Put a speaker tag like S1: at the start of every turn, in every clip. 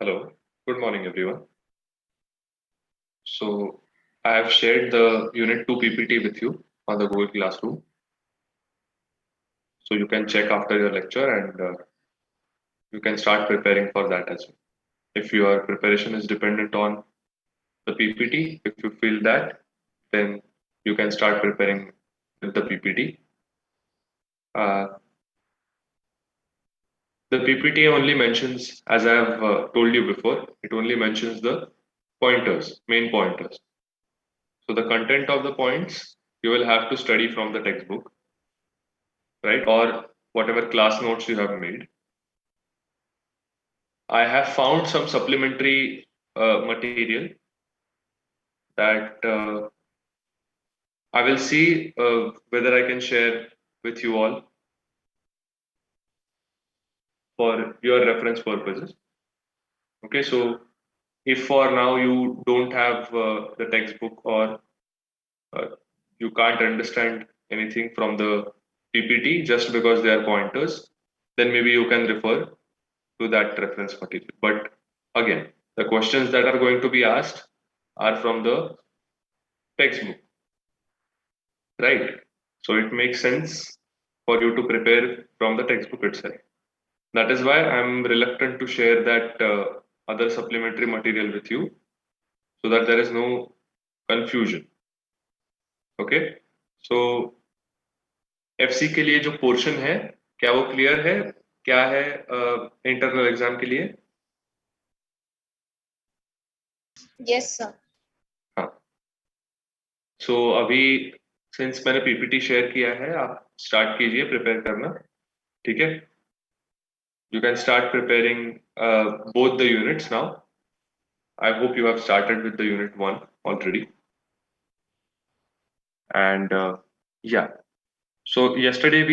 S1: Hello, good morning everyone. So I have shared the Unit 2 PPT with you on the Google Classroom. So you can check after your lecture and you can start preparing for that as well. If your preparation is dependent on the PPT, if you feel that, then you can start preparing with the PPT. Uh, the PPT only mentions, as I have told you before, it only mentions the pointers, main pointers. So the content of the points you will have to study from the textbook, right? Or whatever class notes you have made. I have found some supplementary material that I will see whether I can share with you all for your reference purposes. Okay, so if for now you don't have the textbook or uh, you can't understand anything from the PPT just because they are pointers, then maybe you can refer to that reference material. But again, the questions that are going to be asked are from the textbook, right? So it makes sense for you to prepare from the textbook itself. That is why I'm reluctant to share that other supplementary material with you so that there is no confusion. Okay? So FC के लिए जो portion है क्या वो clear है क्या है internal exam के लिए
S2: Yes, sir.
S1: हाँ सो अभी सिंस मैंने पीपीटी शेयर किया है आप स्टार्ट कीजिए प्रिपेयर करना ठीक है you can start preparing both the units now. I hope you have started with the unit 1 already. And yeah, so yesterday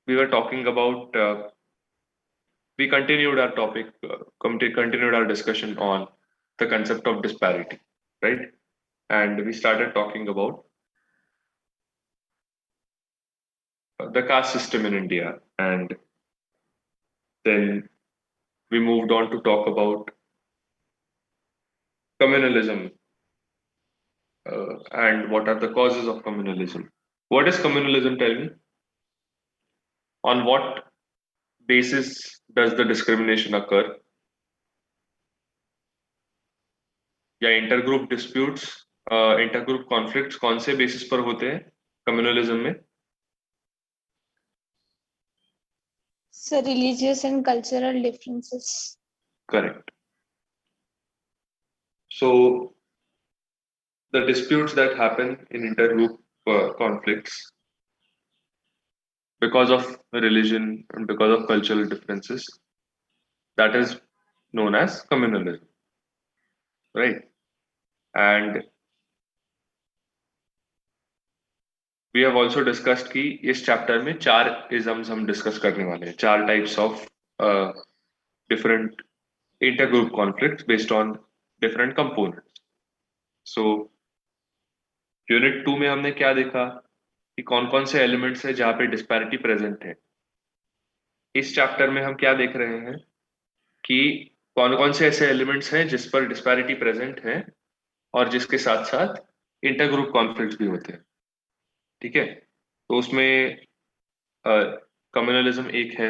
S1: we were talking about we continued our topic, continued our discussion on the concept of disparity, right? And we started talking about the caste system in India, and then we moved on to talk about communalism and what are the causes of communalism. What is communalism? Tell me. On what basis does the discrimination occur? या intergroup disputes intergroup conflicts कौन से basis पर होते हैं communalism में
S2: So religious and cultural differences.
S1: Correct so the disputes that happen in intergroup conflicts because of religion and because of cultural differences that is known as communalism, right? And we have also discussed कि इस chapter में चार isms हम discuss करने वाले हैं चार types of different intergroup conflicts based on different components. So unit 2 में हमने क्या देखा कि कौन कौन से एलिमेंट्स है जहाँ पे डिस्पैरिटी प्रेजेंट है इस चैप्टर में हम क्या देख रहे हैं कि कौन कौन से ऐसे एलिमेंट्स हैं जिस पर डिस्पैरिटी प्रेजेंट है और जिसके साथ साथ इंटरग्रुप कॉन्फ्लिक्ट्स भी होते हैं ठीक है तो उसमें कम्युनलिज्म एक है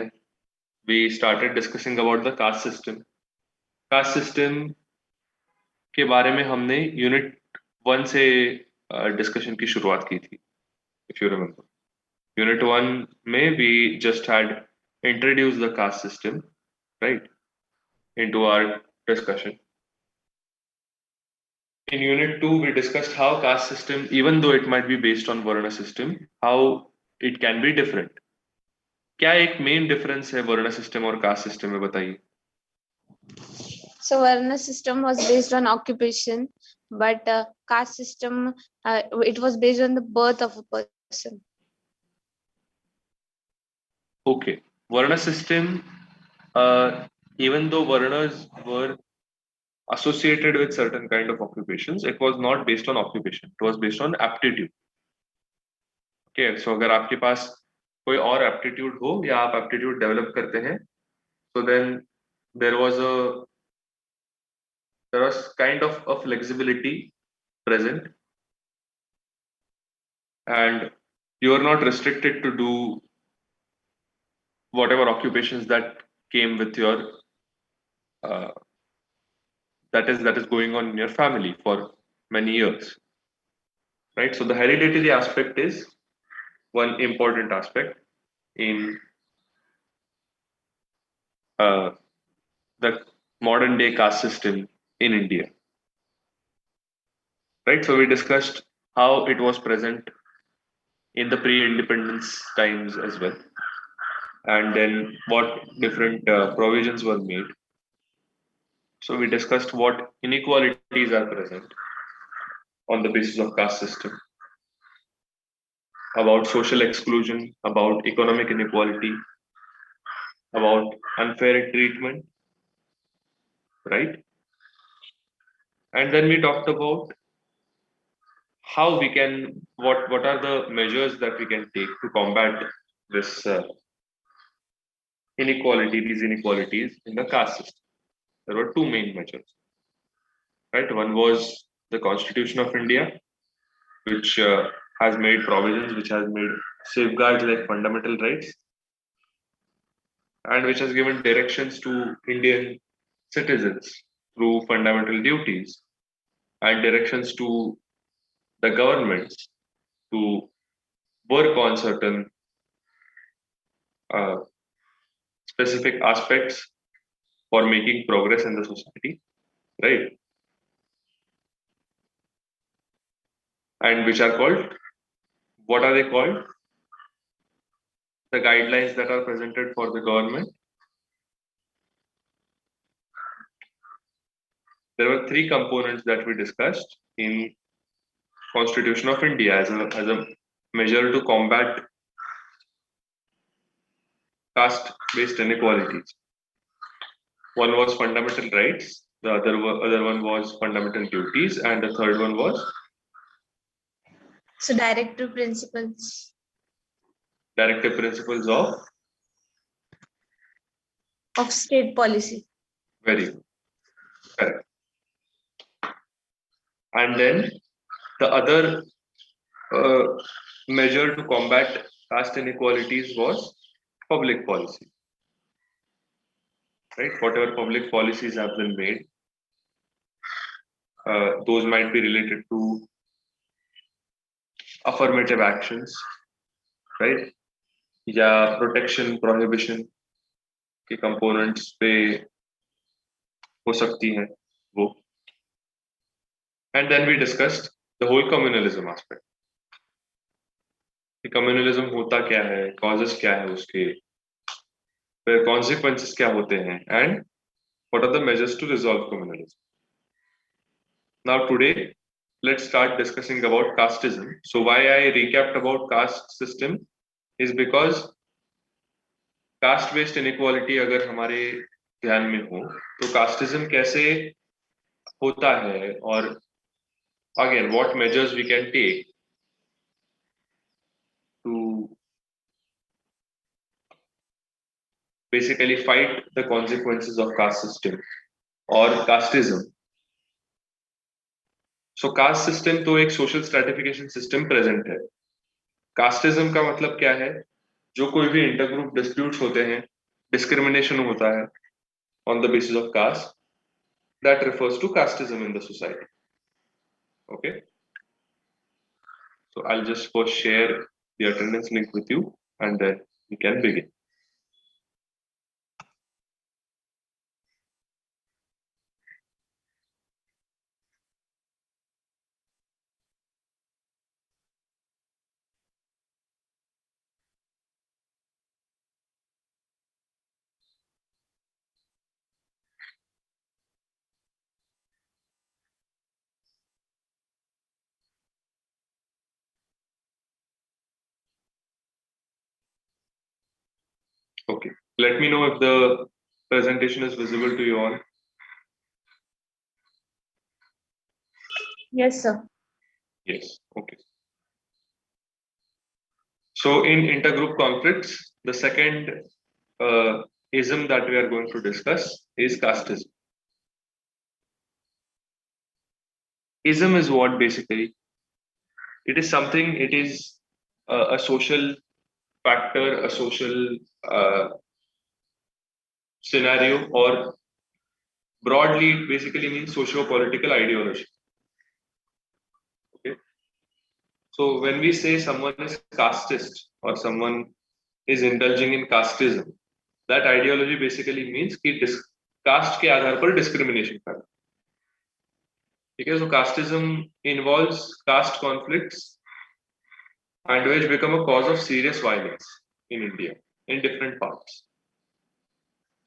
S1: we started discussing about the caste system के बारे में हमने यूनिट 1 से डिस्कशन की शुरुआत की थी इफ यू रिमेम्बर यूनिट 1 में we just had introduce the caste system right into our discussion. In Unit 2, we discussed how caste system, even though it might be based on Varna system, how it can be different. क्या एक main difference है वर्ण system और caste system में बताइए
S2: So Varna system was based on occupation, but caste system it was based on the birth of a person.
S1: Okay, Varna system, even though Varnas were associated with certain kind of occupations, it was not based on occupation. It was based on aptitude. Okay, so अगर आपके पास कोई और aptitude हो या आप aptitude develop करते हैं, so then there was a there was kind of a flexibility present, and you are not restricted to do whatever occupations that came with your uh, that is going on in your family for many years, right? So the hereditary aspect is one important aspect in uh, the modern day caste system in India, right? So we discussed how it was present in the pre-independence times as well, and then what different provisions were made. So we discussed what inequalities are present on the basis of caste system, about social exclusion, about economic inequality, about unfair treatment, right? And then we talked about how we can, what are the measures that we can take to combat this inequality, these inequalities in the caste system. There were two main measures, right? One was the Constitution of India, which has made provisions, which has made safeguards like fundamental rights, and which has given directions to Indian citizens through fundamental duties and directions to the governments to work on certain uh, specific aspects for making progress in the society, right? And which are called, what are they called? The guidelines that are presented for the government. There were three components that we discussed in Constitution of India as a measure to combat caste-based inequalities. One was fundamental rights, the other one was fundamental duties, and the third one was
S2: So directive principles
S1: directive principles
S2: of state policy.
S1: very good. Correct. And then the other uh, measure to combat caste inequalities was public policy, right? Whatever public policies have been made, those might be related to affirmative actions, right? या protection prohibition के components पे हो सकती हैं वो. And then we discussed the whole communalism aspect. कि communalism होता क्या है, causes क्या है उसके, फिर consequences क्या होते हैं, and what are the measures to resolve communalism. Now today, let's start discussing about casteism. So why I recapped about caste system is because caste based inequality अगर हमारे ध्यान में हो तो casteism कैसे होता है, और again what measures we can take to basically fight the consequences of caste system or casteism. So caste system तो एक social stratification system present है. Casteism का मतलब क्या है? जो कोई भी intergroup disputes होते हैं, discrimination होता है on the basis of caste, that refers to casteism in the society. Okay. So I'll just first share the attendance link with you and then we can begin. Okay. Let me know if the presentation is visible to you all.
S2: Yes, sir.
S1: Yes. Okay. So in intergroup conflicts, the second ism that we are going to discuss is casteism. ism is what basically it is something. It is a social factor, a social scenario, or broadly it basically means socio-political ideology. Okay, so when we say someone is casteist or someone is indulging in casteism, that ideology basically means कि caste के आधार पर discrimination करना. Because casteism involves caste conflicts and which become a cause of serious violence in India in different parts.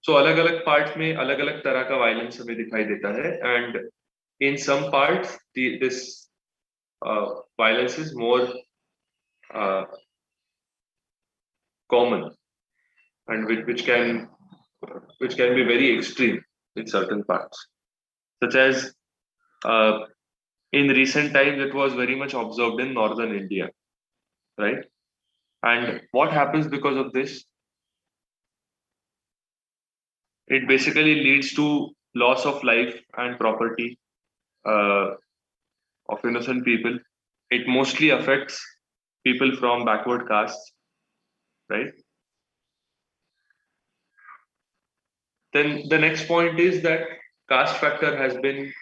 S1: So अलग अलग parts में अलग अलग तरह का violence हमें दिखाई देता है, and in some parts this violence is more common and which can be very extreme in certain parts, such as in recent times it was very much observed in northern India, right? And what happens because of this? It basically leads to loss of life and property of innocent people. It mostly affects people from backward castes, right? Then the next point is that caste factor has been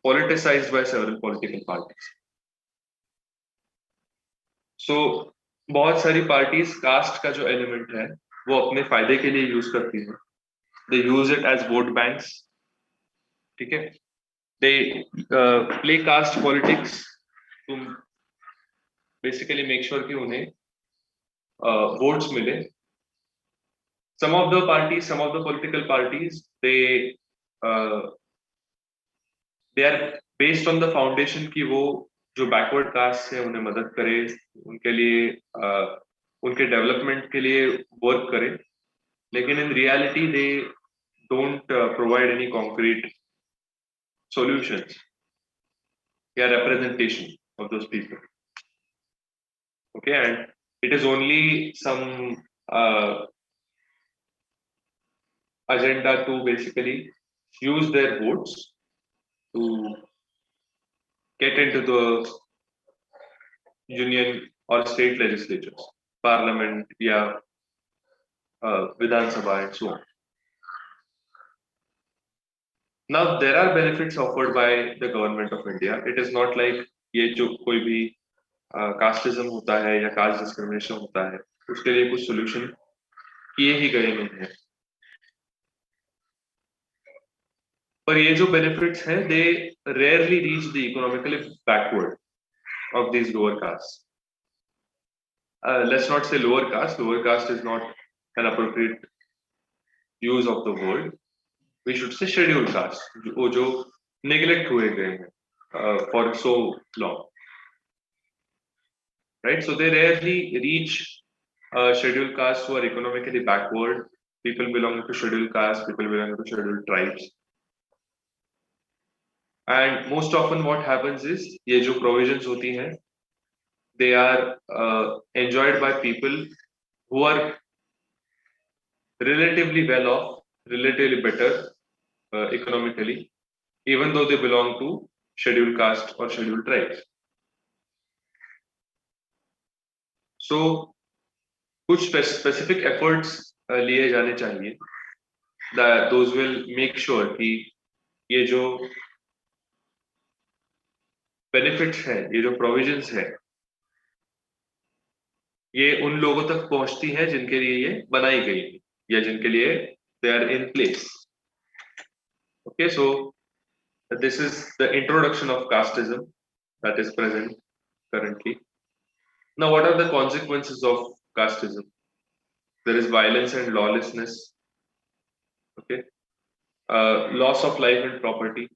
S1: politicized by several political parties. So बहुत सारी parties caste का जो element है वो अपने फायदे के लिए use करती हैं. They use it as vote banks. ठीक है? They play caste politics to basically make sure कि उन्हें votes मिले. Some of the political parties, they are based on the foundation कि वो जो backward caste है उन्हें मदद करे, उनके लिए उनके development के लिए work करे. लेकिन in reality they don't provide any concrete solutions या representation of those people. Okay, and it is only some agenda to basically use their votes to get into the union or state legislatures, parliament, yeah, Vidhan Sabha, and so on. Now, there are benefits offered by the government of India. It is not like ये जो कोई भी casteism होता है या caste discrimination होता है, उसके लिए कुछ solution किए ही गए नहीं हैं. पर ये जो benefits हैं, they rarely reach the economically backward of these lower castes. Let's not say lower caste. Lower caste is not an appropriate use of the word. We should say scheduled caste, जो neglect हुए गए हैं for so long, right? So they rarely reach scheduled castes who are economically backward. People belonging to scheduled castes, people belonging to scheduled tribes. And most often what happens is ये जो provisions होती हैं, they are enjoyed by people who are relatively well off, relatively better economically, even though they belong to scheduled caste or scheduled tribes. So, कुछ specific efforts लिए जाने चाहिए that those will make sure कि ये जो benefits हैं, ये जो provisions हैं, ये उन लोगों तक पहुंचती हैं जिनके लिए ये बनाई गई या जिनके लिए they are in place. Okay, so this is the introduction of casteism that is present currently. Now, what are the consequences of casteism? There is violence and lawlessness. Okay, loss of life and property.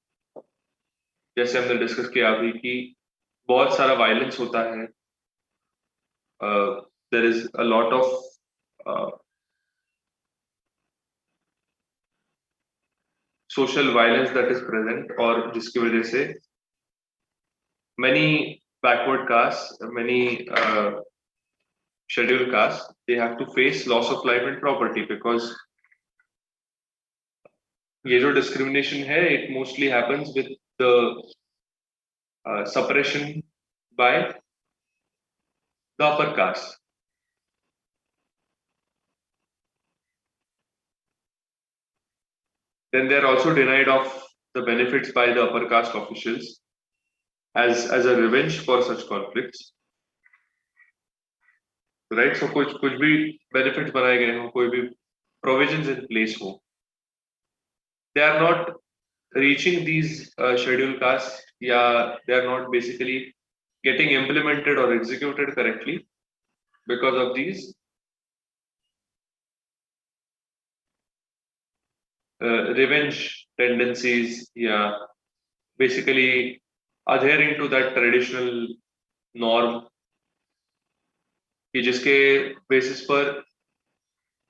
S1: जैसे हमने discuss किया अभी कि बहुत सारा violence होता है. There is a lot of social violence that is present, और जिसकी वजह से many backward castes, many scheduled castes, they have to face loss of life and property because ये जो discrimination है, it mostly happens with the suppression by the upper caste. Then they are also denied of the benefits by the upper caste officials as a revenge for such conflicts. Right? So कुछ भी benefits बनाए गए हों, कोई भी provisions in place हो, they are not reaching these scheduled castes, yeah, they are not basically getting implemented or executed correctly because of these revenge tendencies, yeah, basically adhering to that traditional norm कि जिसके basis पर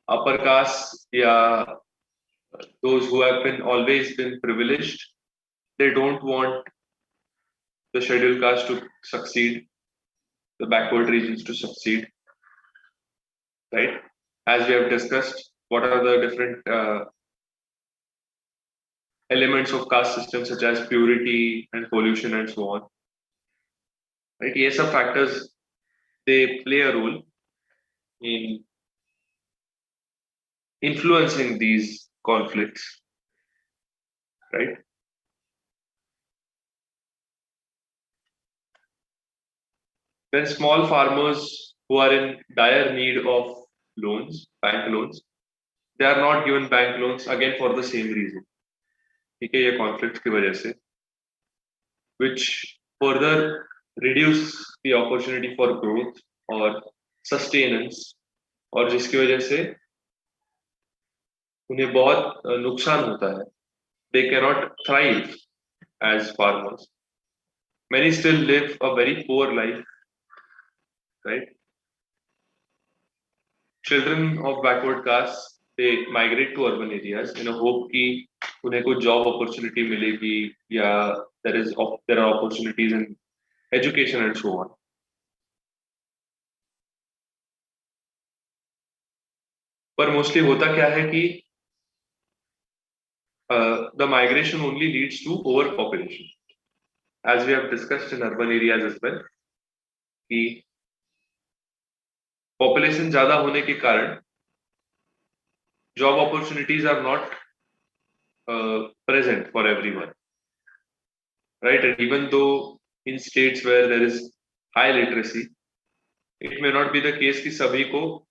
S1: upper caste या those who have been always been privileged, they don't want the scheduled caste to succeed, the backward regions to succeed, right? As we have discussed, what are the different elements of caste system such as purity and pollution and so on, right? Yes, some factors, they play a role in influencing these conflicts, right? Then small farmers who are in dire need of loans, bank loans, they are not given bank loans again for the same reason. ठीक है, ये conflicts की वजह से, which further reduce the opportunity for growth or sustenance, और जिसकी वजह से उन्हें बहुत नुकसान होता है. They cannot thrive as farmers. Many still live a very poor life, right? Children of backward castes, they migrate to urban areas in a hope कि उन्हें कोई job opportunity मिलेगी या there are opportunities in education and so on. पर mostly होता क्या है कि the migration only leads to overpopulation, as we have discussed in urban areas as well. कि population ज़्यादा होने के कारण job opportunities are not present for everyone, right? And even though in states where there is high literacy, it may not be the case कि सभी को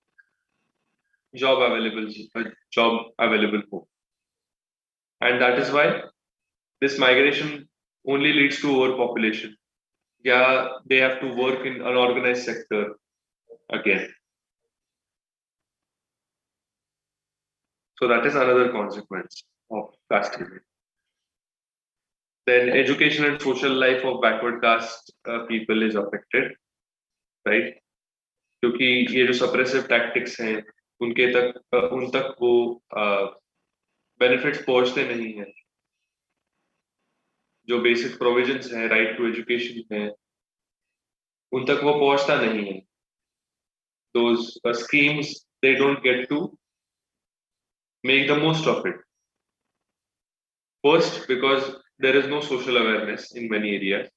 S1: job available हो, and that is why this migration only leads to overpopulation. Yeah, they have to work in unorganized sector again. So that is another consequence of casteism. Then education and social life of backward caste people is affected, right? क्योंकि ये जो suppressive tactics हैं, उन तक वो benefits पहुंचते नहीं हैं. जो basic provisions हैं, right to education है, उन तक वो पहुंचता नहीं है. Those schemes, they don't get to make the most of it. First, because there is no social awareness in many areas,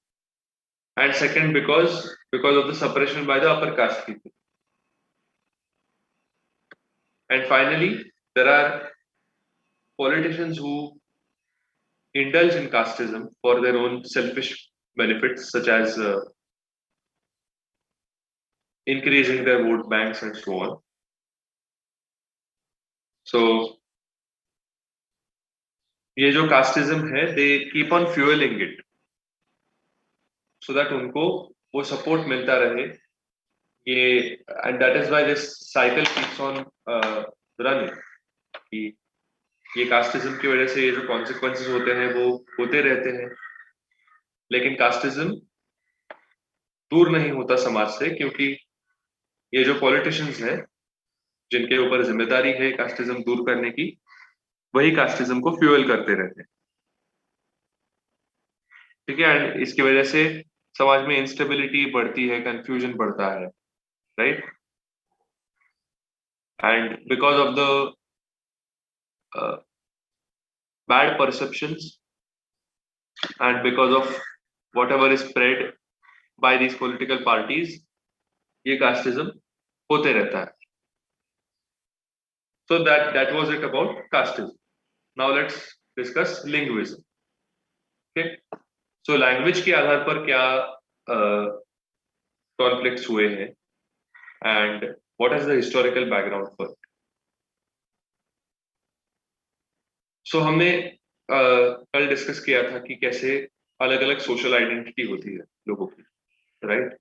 S1: and second, because of the suppression by the upper caste people. And finally, there are politicians who indulge in casteism for their own selfish benefits, such as increasing their vote banks and so on. So, ये जो casteism है, they keep on fueling it, so that उनको वो support मिलता रहे. ये and that is why this cycle keeps on running. कि ये casteism की वजह से ये जो consequences होते हैं वो होते रहते हैं, लेकिन casteism दूर नहीं होता समाज से, क्योंकि ये जो politicians हैं जिनके ऊपर जिम्मेदारी है casteism दूर करने की, वही casteism को fuel करते रहते हैं. ठीक है, and इसकी वजह से समाज में instability बढ़ती है, confusion बढ़ता है, right? And because of the bad perceptions and because of whatever is spread by these political parties, ये casteism होते रहता है. So that was it about casteism. Now let's discuss linguism. Okay, so language के आधार पर क्या conflicts हुए हैं and what is the historical background for it? So हमने कल डिस्कस किया था कि कैसे अलग अलग सोशल आइडेंटिटी होती है लोगों की, राइट?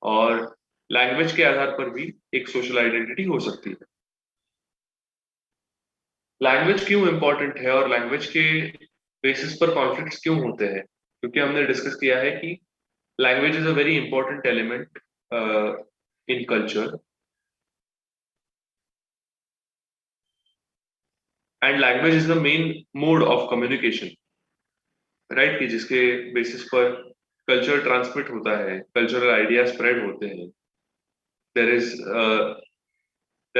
S1: और लैंग्वेज के आधार पर भी एक सोशल आइडेंटिटी हो सकती है. लैंग्वेज क्यों इंपॉर्टेंट है और लैंग्वेज के बेसिस पर कॉन्फ्लिक्ट्स क्यों होते हैं? क्योंकि हमने डिस्कस किया है कि language is a very important element in culture and language is the main mode of communication, right? कि जिसके बेसिस पर कल्चर ट्रांसमिट होता है, कल्चरल आइडिया स्प्रेड होते हैं. there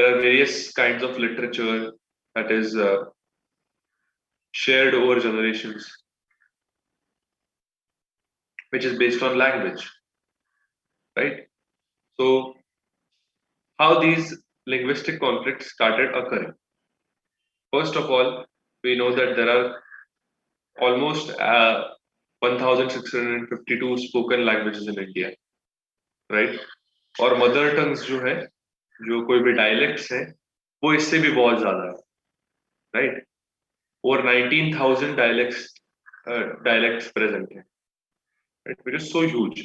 S1: are various kinds of literature that is shared over generations, which is based on language, right? So how these linguistic conflicts started occurring? First of all, we know that there are almost 1652 spoken languages in India, right? और mother tongues जो है, जो कोई भी dialects है, वो इससे भी बहुत ज्यादा है, राइट? और 19,000 डायलेक्ट्स प्रेजेंट है, right? Which is so huge.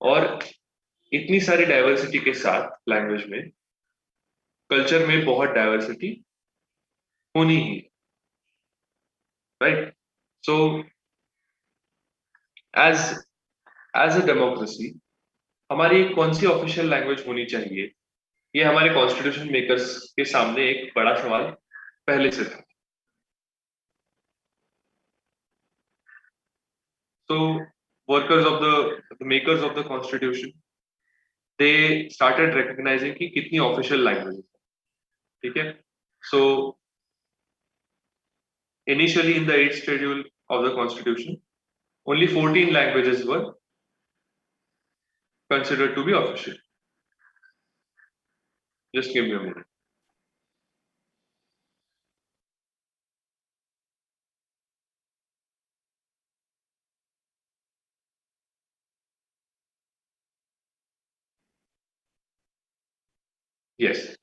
S1: और इतनी सारी डाइवर्सिटी के साथ लैंग्वेज में, कल्चर में बहुत डाइवर्सिटी होनी ही, right? So as a democracy हमारी कौन सी ऑफिशियल लैंग्वेज होनी चाहिए, ये हमारे कॉन्स्टिट्यूशन मेकर्स के सामने एक बड़ा सवाल पहले से था. So workers of the makers of the constitution, they started recognizing कि कितनी official languages है, ठीक है? So initially in the 8th schedule of the constitution, only 14 languages were considered to be official. Just give me a minute. Yes.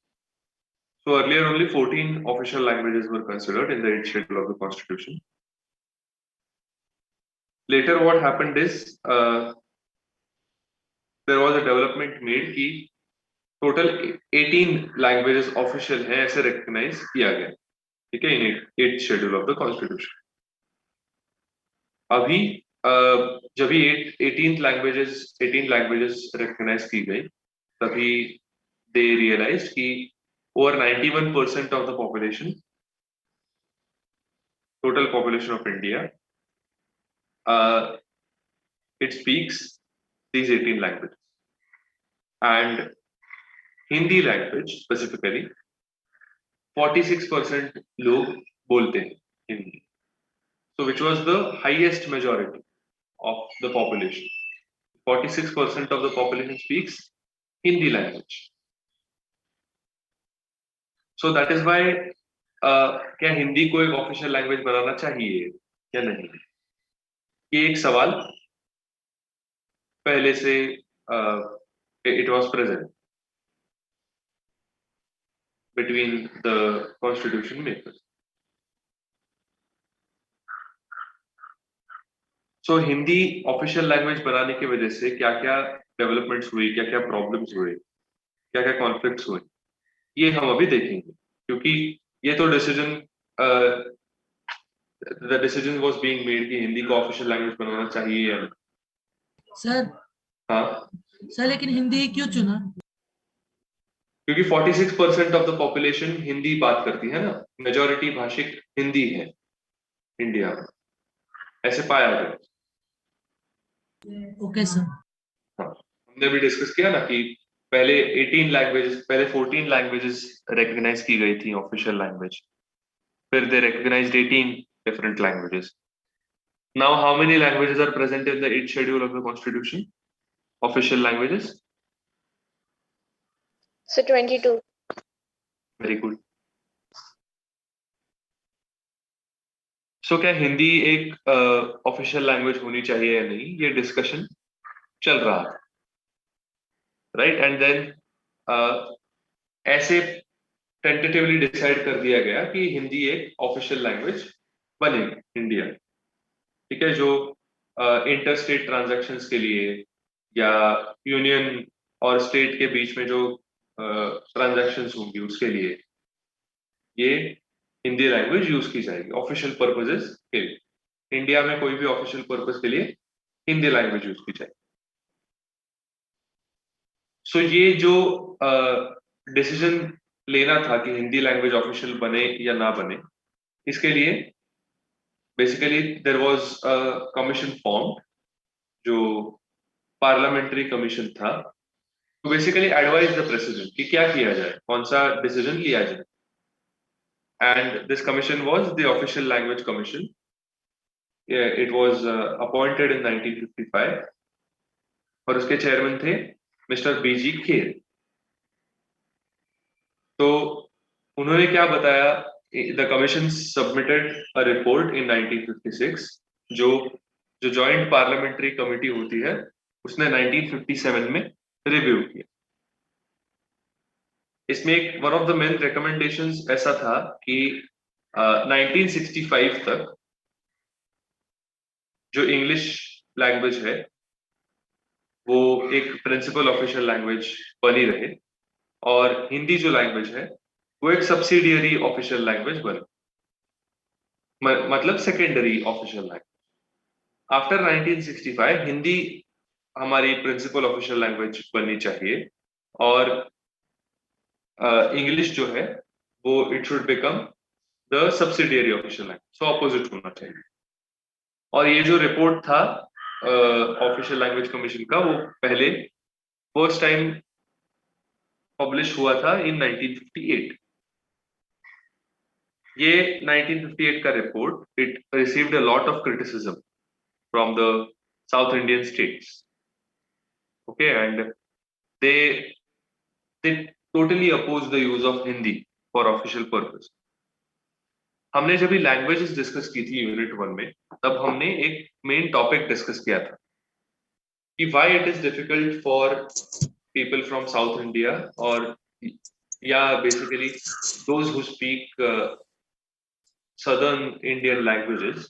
S1: So earlier only 14 official languages were considered in the 8th schedule of the constitution. Later what happened is there was a development made कि total 18 languages official हैं, ऐसे recognize किया गया, ठीक है, in 8th schedule of the constitution. अभी जब भी 18 लैंग्वेजेस रिकॉग्नाइज की गई, तभी दे रियलाइज कि over 91% of the population, total population of India, it speaks these 18 languages. And Hindi language specifically 46% लोग बोलते हैं Hindi. So which was the highest majority of the population. 46% of the population speaks Hindi language. So that is why क्या हिंदी को एक official language बनाना चाहिए या नहीं, ये एक सवाल पहले से it was present between the constitution makers. So Hindi official language बनाने की वजह से क्या क्या डेवलपमेंट्स हुई, क्या क्या प्रॉब्लम्स हुए, क्या क्या कॉन्फ्लिक्ट्स हुए, ये हम अभी देखेंगे. क्योंकि ये तो the decision was being made कि हिंदी को ऑफिशियल लैंग्वेज बनाना चाहिए या नहीं.
S3: सर,
S1: हाँ
S3: सर, लेकिन हिंदी क्यों चुना?
S1: क्योंकि 46% ऑफ द पॉपुलेशन हिंदी बात करती है ना, मेजॉरिटी भाषिक हिंदी है इंडिया में, ऐसे पाया गया.
S3: Okay sir.
S1: हाँ, हमने भी डिस्कस किया ना कि पहले 14 लैंग्वेजेस रिकॉग्नाइज की गई थी ऑफिशियल लैंग्वेज, फिर they recognised 18 different languages. Now, how many languages are present in the 8th schedule of the Constitution? Official languages?
S2: So 22.
S1: Very good. So क्या हिंदी एक ऑफिशियल लैंग्वेज होनी चाहिए या नहीं, ये डिस्कशन चल रहा था, राइट? एंड देन ऐसे टेंटेटिवली डिसाइड कर दिया गया कि हिंदी एक ऑफिशियल लैंग्वेज बनेगी इंडिया, ठीक है? जो इंटर स्टेट ट्रांजैक्शंस के लिए या यूनियन और स्टेट के बीच में जो ट्रांजैक्शंस होंगी उसके लिए ये हिंदी लैंग्वेज यूज की जाएगी ऑफिशियल पर्पसेस के लिए। इंडिया में कोई भी ऑफिशियल पर्पस के लिए हिंदी लैंग्वेज यूज की जाएगी। सो ये जो डिसीजन लेना था कि हिंदी लैंग्वेज ऑफिशियल बने या ना बने, इसके लिए basically there was a commission form, जो पार्लियामेंट्री कमीशन था, तो बेसिकली एडवाइज द प्रेसिडेंट कि क्या किया जाए, कौन सा डिसीजन लिया जाए। And this commission was the official language commission. It was appointed in 1955 और उसके चेयरमैन थे मिस्टर बीजी खेर। तो उन्होंने क्या बताया, the commission submitted a report इन 1956, जो जो जॉइंट पार्लियामेंट्री कमेटी होती है उसने 1957 में रिव्यू किया। इसमें एक one of the main recommendations ऐसा था कि 1965 तक जो इंग्लिश लैंग्वेज है वो एक प्रिंसिपल ऑफिशियल लैंग्वेज बनी रहे और हिंदी जो लैंग्वेज है वो एक सब्सिडियरी ऑफिशियल लैंग्वेज बने, मतलब secondary official language. After 1965 Hindi हमारी प्रिंसिपल ऑफिशियल लैंग्वेज बननी चाहिए और इंग्लिश जो है वो it should become the subsidiary official language, so opposite होना चाहिए। और ये जो रिपोर्ट था ऑफिशियल लैंग्वेज कमीशन का, वो पहले फर्स्ट टाइम पब्लिश हुआ था इन 1958। ये 1958 का report it received a lot of criticism from the south Indian states, okay, and they they totally oppose the use of Hindi for official purpose. हमने जब भी लैंग्वेजेस डिस्कस की थी यूनिट 1 में, तब हमने एक मेन टॉपिक डिस्कस किया था कि why it is difficult for people from south India और या basically those who speak southern Indian languages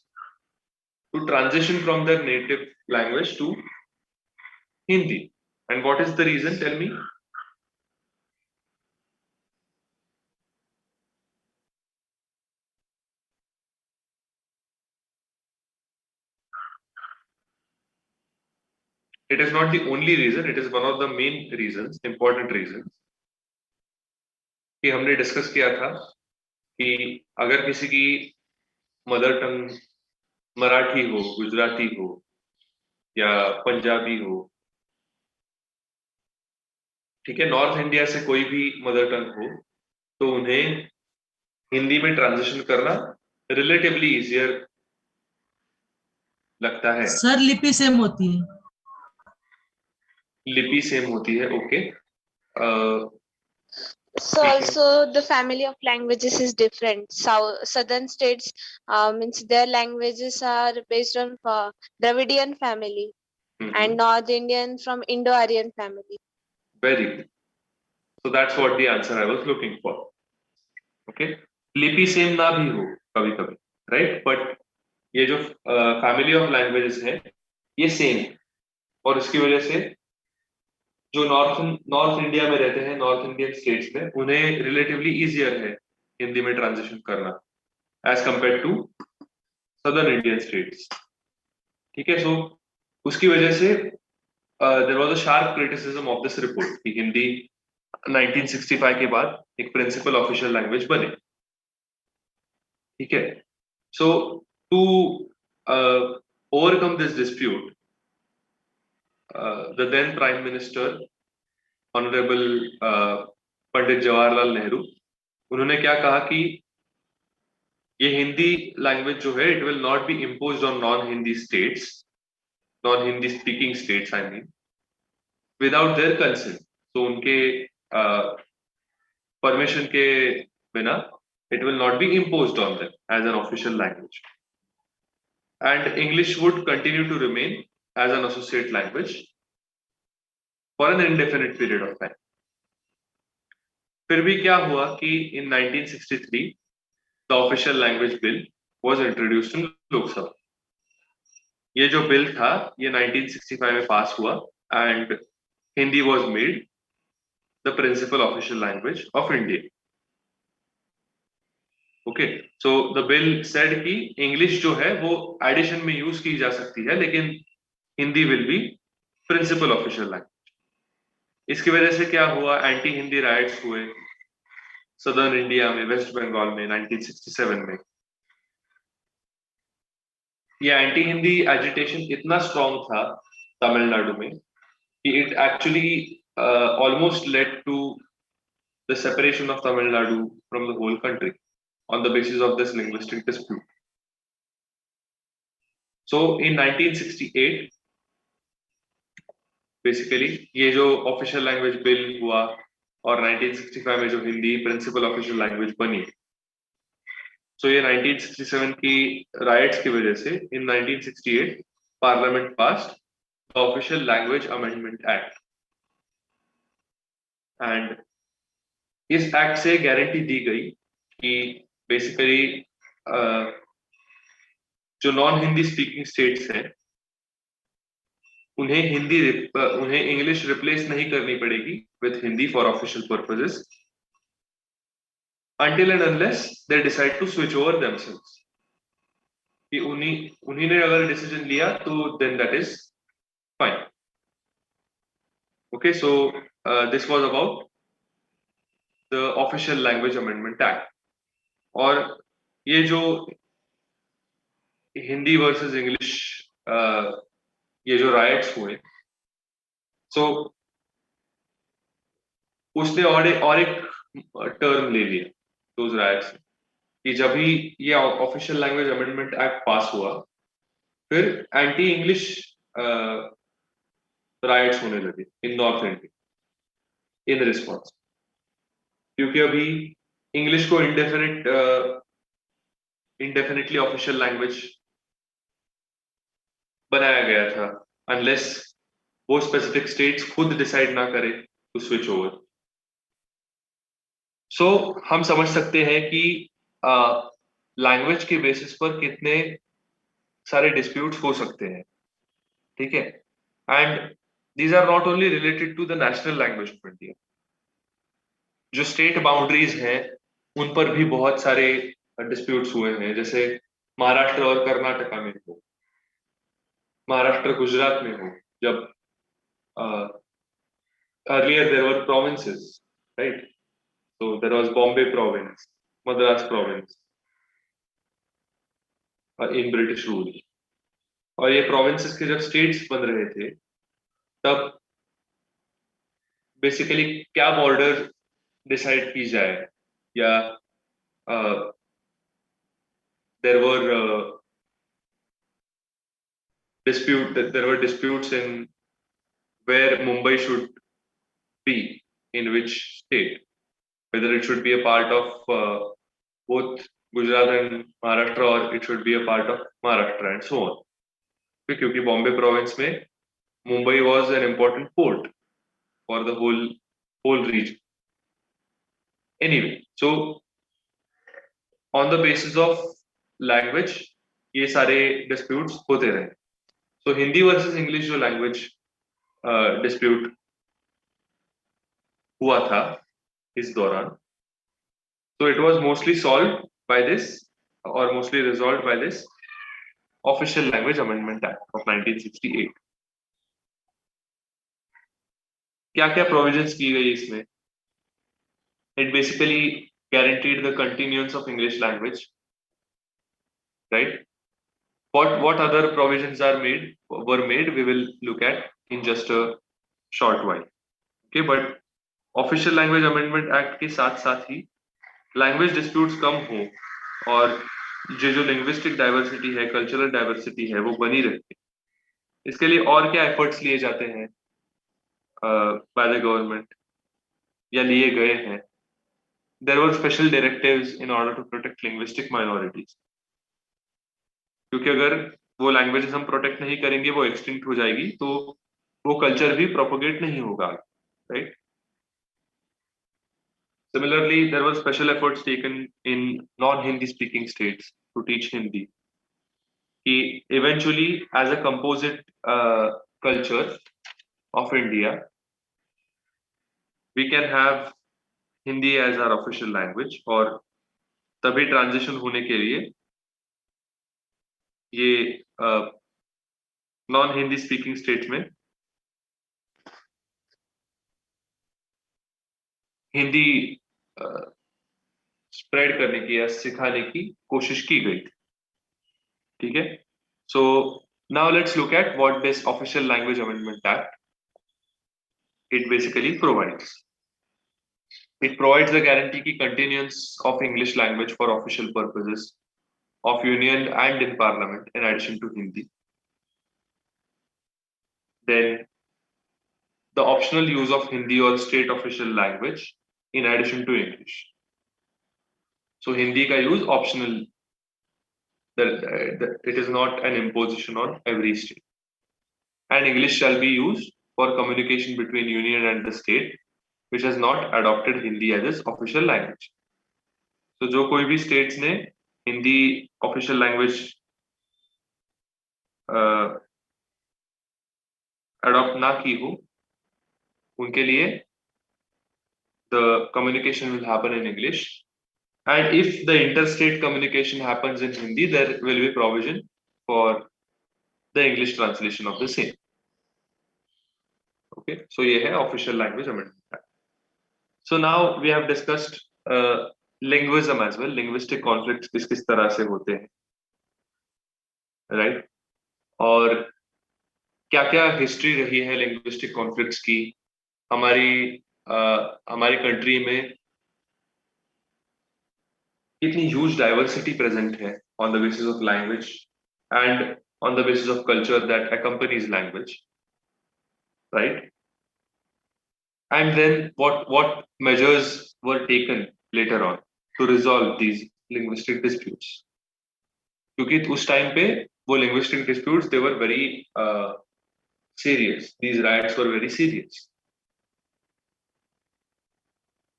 S1: to transition from their native language to Hindi. And what is the reason? Tell me. It is not the only reason, it is one of the main reasons, important reasons कि हमने discuss किया था कि अगर किसी की mother tongue Marathi हो, गुजराती हो या पंजाबी हो, ठीक है, नॉर्थ इंडिया से कोई भी मदर टंग हो, तो उन्हें हिंदी में ट्रांजिशन करना रिलेटिवली इजियर लगता है।
S3: सर लिपि सेम होती है।
S1: लिपि सेम होती है, okay.
S2: So also the family of languages is different. Southern states means their languages are based on Dravidian family and North Indian from Indo-Aryan family.
S1: Very good. So that's what the answer I was looking for. Okay. लिपि same ना भी हो कभी कभी, right, but ये जो family of languages है ये सेम है और इसकी वजह से जो नॉर्थ इंडिया में रहते हैं, नॉर्थ इंडियन स्टेट्स में, उन्हें रिलेटिवली इजियर है हिंदी में ट्रांजिशन करना as compare to southern Indian states, ठीक है। सो उसकी वजह से there was a sharp criticism of this report कि हिंदी 1965 के बाद एक प्रिंसिपल ऑफिशियल लैंग्वेज बने, ठीक है। So to overcome this dispute, the then prime minister honourable Pandit Jawaharlal Nehru, उन्होंने क्या कहा कि ये हिंदी लैंग्वेज जो है, it will not be imposed on non Hindi states, non Hindi speaking states I mean, without their consent. तो उनके परमिशन के बिना it will not be imposed on them as an official language, and English would continue to remain as an associate language for an indefinite period of time. फिर भी क्या हुआ कि in 1963 the official language bill was introduced in Lok Sabha. ये जो bill था ये 1965 में पास हुआ and Hindi was made the principal official language of India. Okay, so the bill said कि इंग्लिश जो है वो एडिशन में यूज की जा सकती है, लेकिन Hindi will be principle official language. इसकी वजह से क्या हुआ, एंटी हिंदी राइट्स हुए सदर्न इंडिया में, वेस्ट बंगाल में 1967 में। ये एंटी हिंदी एजिटेशन इतना स्ट्रॉन्ग था तमिलनाडु में कि it actually almost led to the separation of Tamil Nadu from the whole country on the basis of this linguistic dispute. So in 1968 basically ये जो official language bill हुआ और 1965 में जो हिंदी principal official language बनी, so ये 1967 की riots की वजह से in 1968 parliament passed the official language amendment act, and इस act से guarantee दी गई कि बेसिकली जो नॉन हिंदी स्पीकिंग स्टेट्स हैं उन्हें इंग्लिश रिप्लेस नहीं करनी पड़ेगी with Hindi for official purposes until and unless they decide to switch over themselves. कि उन्हीं ने अगर डिसीजन लिया तो then that is fine. Okay, so this was about the official language amendment act. और ये जो हिंदी वर्सेस इंग्लिश ये जो राइट्स हुए, सो उसने और एक टर्म ले लिया दोज राइट्स कि जब भी ये ऑफिशियल लैंग्वेज अमेंडमेंट एक्ट पास हुआ फिर एंटी इंग्लिश राइट्स होने लगे इन नॉर्थ इंडिया इन रिस्पॉन्स, क्योंकि अभी इंग्लिश को इंडेफिनेटली ऑफिशियल लैंग्वेज बनाया गया था अनलेस वो स्पेसिफिक स्टेट्स खुद डिसाइड ना करे टू स्विच ओवर। सो हम समझ सकते हैं कि लैंग्वेज के बेसिस पर कितने सारे डिस्प्यूट्स हो सकते हैं, ठीक है। And these are not only related to the national language of India, जो स्टेट बाउंड्रीज हैं उन पर भी बहुत सारे डिस्प्यूट्स हुए हैं, जैसे महाराष्ट्र और कर्नाटका में हो, महाराष्ट्र गुजरात में हो, जब earlier there were provinces, right? So there was Bombay province, Madras province in British rule, और ये provinces के जब states बन रहे थे तब बेसिकली क्या बॉर्डर डिसाइड की जाए, या there were disputes in where Mumbai should be, in which state, whether it should be a part of both Gujarat and Maharashtra or it should be a part of Maharashtra and so on. क्योंकि Bombay province में Mumbai was an important port for the whole region. Anyway, so on the basis of language ये सारे disputes होते रहे. So Hindi versus English जो language dispute हुआ था इस दौरान, so it was mostly solved by this or mostly resolved by this Official Language Amendment Act of 1968. क्या क्या provisions की गई इसमें? It basically guaranteed the continuance of English language, right? What other provisions were made we will look at in just a short while. Okay, but Official Language Amendment Act के साथ साथ ही language disputes कम हो और जो linguistic diversity है, cultural diversity है, वो बनी रहे। इसके लिए और क्या एफर्ट्स लिए जाते हैं बाय द गवर्नमेंट या लिए गए हैं? There were special directives in order to protect linguistic minorities, क्योंकि अगर वो लैंग्वेजेस हम प्रोटेक्ट नहीं करेंगे, वो एक्सटिंक्ट हो जाएगी, तो वो कल्चर भी प्रोपोगेट नहीं होगा, right? Similarly, there were special efforts taken in non-Hindi speaking states to teach Hindi. Eventually, as a composite culture of India, we can have Hindi as our official language, और तभी transition होने के लिए ये non Hindi speaking states में Hindi spread करने की या सिखाने की कोशिश की गई थी, ठीक है? So now let's look at what this official language amendment act it basically provides. It provides the guarantee की continuance of English language for official purposes of Union and in Parliament in addition to Hindi. Then the optional use of Hindi or state official language in addition to English. So Hindi ka use optional. It is not an imposition on every state. And English shall be used for communication between Union and the state which has not adopted Hindi as its official language. So जो कोई भी states ने Hindi official language adopt ना की हो, उनके लिए the communication will happen in English, and if the interstate communication happens in Hindi, there will be provision for the English translation of the same. Okay, so ये है official language amendment. So now we have discussed linguism as well, linguistic conflicts किस तरह से होते हैं, right? और क्या-क्या history रही है linguistic conflicts की हमारी कंट्री में, कितनी huge diversity present है on the basis of language and on the basis of culture that accompanies language, right? And then what measures were taken later on to resolve these linguistic disputes? क्योंकि उस time पे वो linguistic disputes, they were very serious. These riots were very serious.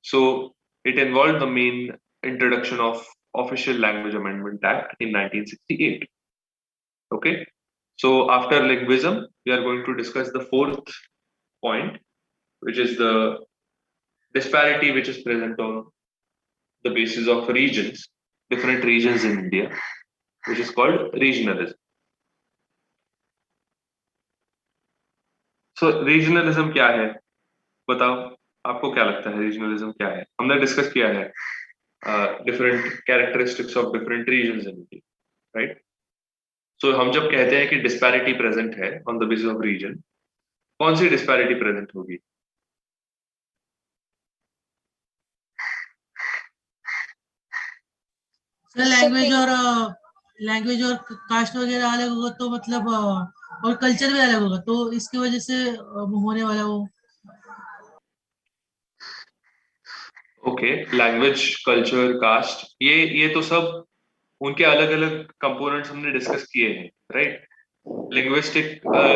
S1: So it involved the main introduction of Official Language Amendment Act in 1968. Okay, so after linguism, we are going to discuss the fourth point, which is the disparity which is present on the basis of regions, different regions in India, which is called regionalism. So regionalism क्या है? बताओ, आपको क्या लगता है regionalism क्या है? हमने डिस्कस किया है different characteristics of different regions in India, right? So हम जब कहते हैं कि disparity present है on the basis of region, कौन सी disparity present होगी?
S3: सर लैंग्वेज और कास्ट वगैरह अलग होगा तो मतलब और कल्चर भी अलग होगा, तो इसकी वजह से होने वाला वो.
S1: ओके, लैंग्वेज, कल्चर, कास्ट, ये तो सब उनके अलग अलग कंपोनेंट्स हमने डिस्कस किए हैं, राइट? लिंग्विस्टिक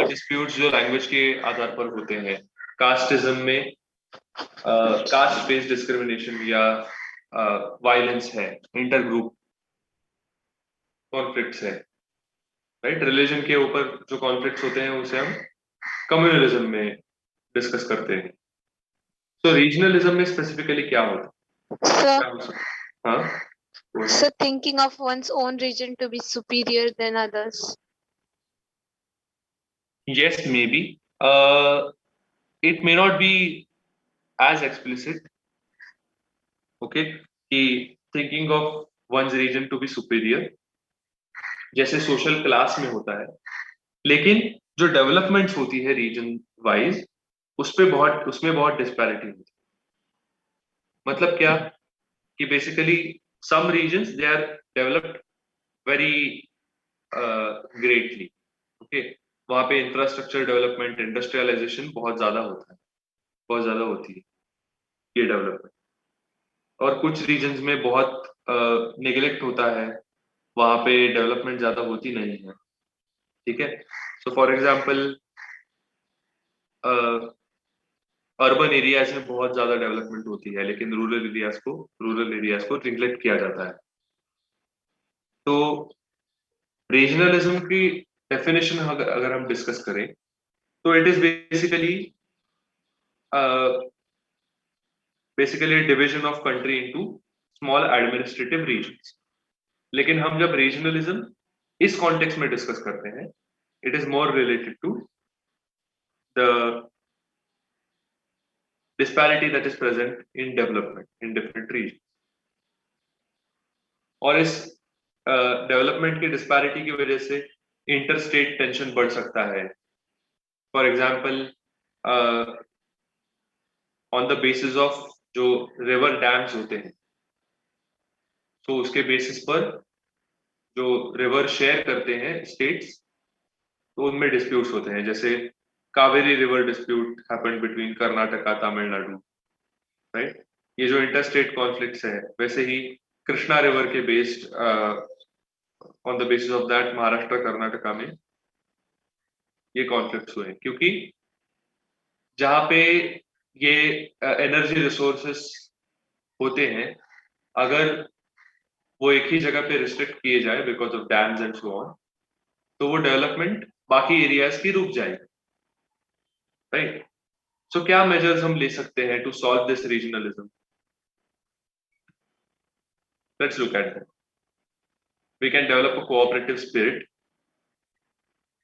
S1: डिस्प्यूट्स जो लैंग्वेज के आधार पर होते हैं, कास्टिज्म में कास्ट बेस्ड डिस्क्रिमिनेशन या वायलेंस है, इंटर ग्रुप कॉन्फ्लिक्ट्स है, राइट? रिलीजन के ऊपर जो कॉन्फ्लिक्ट्स होते हैं उसे हम कम्युनलिज्म में डिस्कस करते हैं. तो रीजनलिज्म में स्पेसिफिकली क्या होता है? हाँ,
S2: So thinking of one's own region to be superior than others.
S1: yes, maybe it may not be as explicit, okay, कि thinking of one's region to be superior जैसे सोशल क्लास में होता है, लेकिन जो डेवलपमेंट्स होती है रीजन वाइज उसमें बहुत डिस्पैरिटी होती है. मतलब क्या कि basically some regions they are developed very greatly. Okay, वहाँ पे इंफ्रास्ट्रक्चर डेवलपमेंट, इंडस्ट्रियलाइजेशन बहुत ज्यादा होता है, बहुत ज्यादा होती है ये डेवलपमेंट। और कुछ रीजन्स में बहुत नेग्लेक्ट होता है, वहाँ पे डेवलपमेंट ज्यादा होती नहीं है। ठीक है, so for example urban areas में बहुत ज्यादा डेवलपमेंट होती है, लेकिन रूरल एरियाज को निग्लेक्ट किया जाता है। तो रीजनलिज्म की डेफिनेशन अगर हम डिस्कस करें तो it is basically division of country into small administrative regions. लेकिन हम जब रीजनलिज्म इस कॉन्टेक्स्ट में डिस्कस करते हैं, it is more related to the disparity that is present in development in different regions। और इस डेवलपमेंट की डिस्पैरिटी की वजह से इंटरस्टेट टेंशन बढ़ सकता है। For example on the basis of जो रिवर डैम्स होते हैं, तो उसके बेसिस पर जो रिवर शेयर करते हैं स्टेट्स, तो उनमें डिस्प्यूट्स होते हैं। जैसे Kaveri river dispute happened between Karnataka Tamil Nadu, right. ये जो इंटरस्टेट कॉन्फ्लिक्ट्स है, वैसे ही कृष्णा रिवर के based on the basis of that Maharashtra Karnataka में ये कॉन्फ्लिक्ट्स हुए, क्योंकि जहां पे ये एनर्जी रिसोर्सेस होते हैं, अगर वो एक ही जगह पे रिस्ट्रिक्ट किए जाए because of dams and so on, तो वो डेवलपमेंट बाकी एरियाज की रुक जाएगी, राइट। सो क्या मेजर्स हम ले सकते हैं to solve this regionalism? Let's look at that. We can develop a cooperative spirit.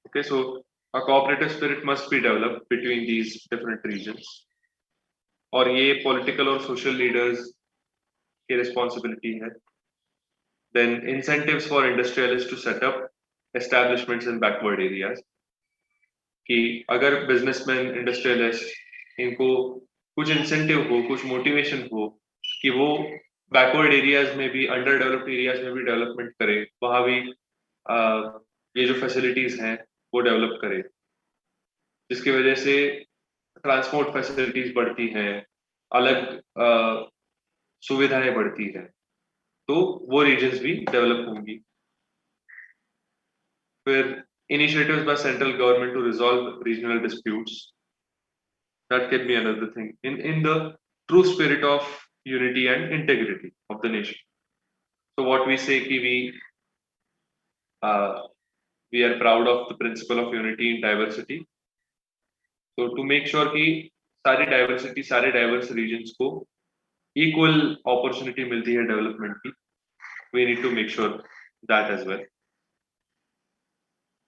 S1: Okay, so a cooperative spirit must be developed between these different regions. और ये political और social leaders की responsibility है। Then incentives for industrialists to set up establishments in backward areas. कि अगर businessmen, industrialists इनको कुछ incentive हो, कुछ motivation हो कि वो बैकवर्ड एरियाज में भी, अंडर डेवलप्ड एरियाज में भी डेवलपमेंट करे, वहां भी ये जो फैसिलिटीज हैं वो डेवलप करे, जिसकी वजह से ट्रांसपोर्ट फैसिलिटीज बढ़ती हैं, अलग सुविधाएं बढ़ती हैं, तो वो रीजन्स भी डेवलप होंगी। फिर initiatives by central government to resolve regional disputes, that can be another thing in the true spirit of unity and integrity of the nation. So what we say ki we are proud of the principle of unity in diversity. So to make sure ki सारी diversity, सारे diverse regions को equal opportunity मिलती है development की, we need to make sure that as well.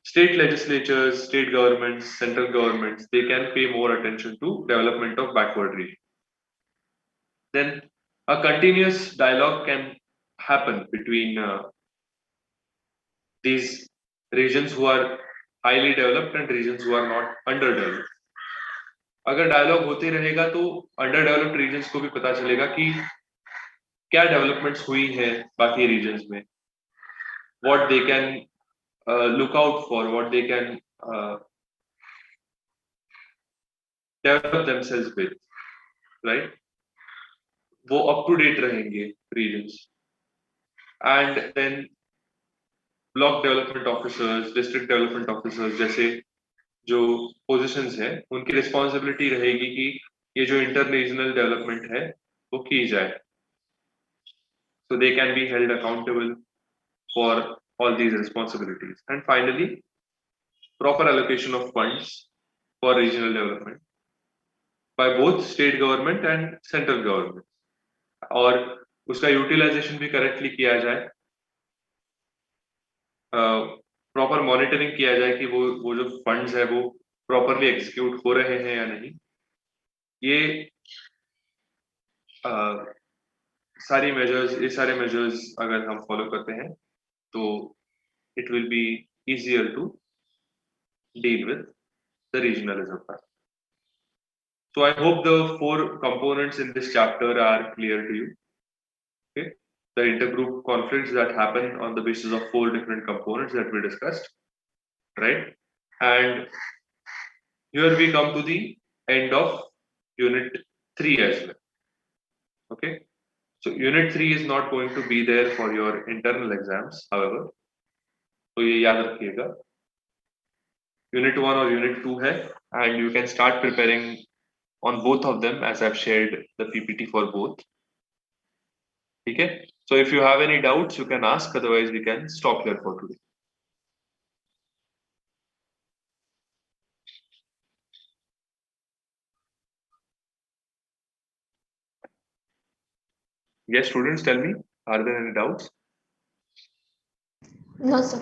S1: State legislatures, state governments, central governments, they can pay more attention to development of backward region. Then a continuous dialogue can happen between these regions who are highly developed and regions who are not underdeveloped. अगर dialogue होते रहेगा तो under developed regions को भी पता चलेगा कि क्या डेवलपमेंट्स हुई है बाकी रीजन्स में, what they can look out for, what they can develop themselves with, right. वो अप टू डेट रहेंगे regions. And then block development officers, district development officers जैसे जो पोजीशंस हैं, उनकी रिस्पॉन्सिबिलिटी रहेगी कि ये जो इंटर रीजनल डेवलपमेंट है वो की जाए, so they can be held accountable for all these responsibilities. And finally, proper allocation of funds for regional development by both state government and central government, और उसका यूटिलाइजेशन भी करेक्टली किया जाए, proper monitoring किया जाए कि वो जो फंड्स है वो प्रॉपरली एग्जीक्यूट हो रहे हैं या नहीं। ये सारे मेजर्स अगर हम फॉलो करते हैं तो it will be easier to deal with the regionalism part. So I hope the 4 components in this chapter are clear to you. Okay, the intergroup conflicts that happen on the basis of 4 different components that we discussed, right? And here we come to the end of unit 3 as well. Okay, so unit 3 is not going to be there for your internal exams, however, so ये याद रखिएगा. Unit 1 or Unit 2 है, and you can start preparing on both of them as I've shared the PPT for both. Okay, so if you have any doubts, you can ask, otherwise we can stop here for today. Yes, students, tell me, are there any doubts?
S2: No, sir.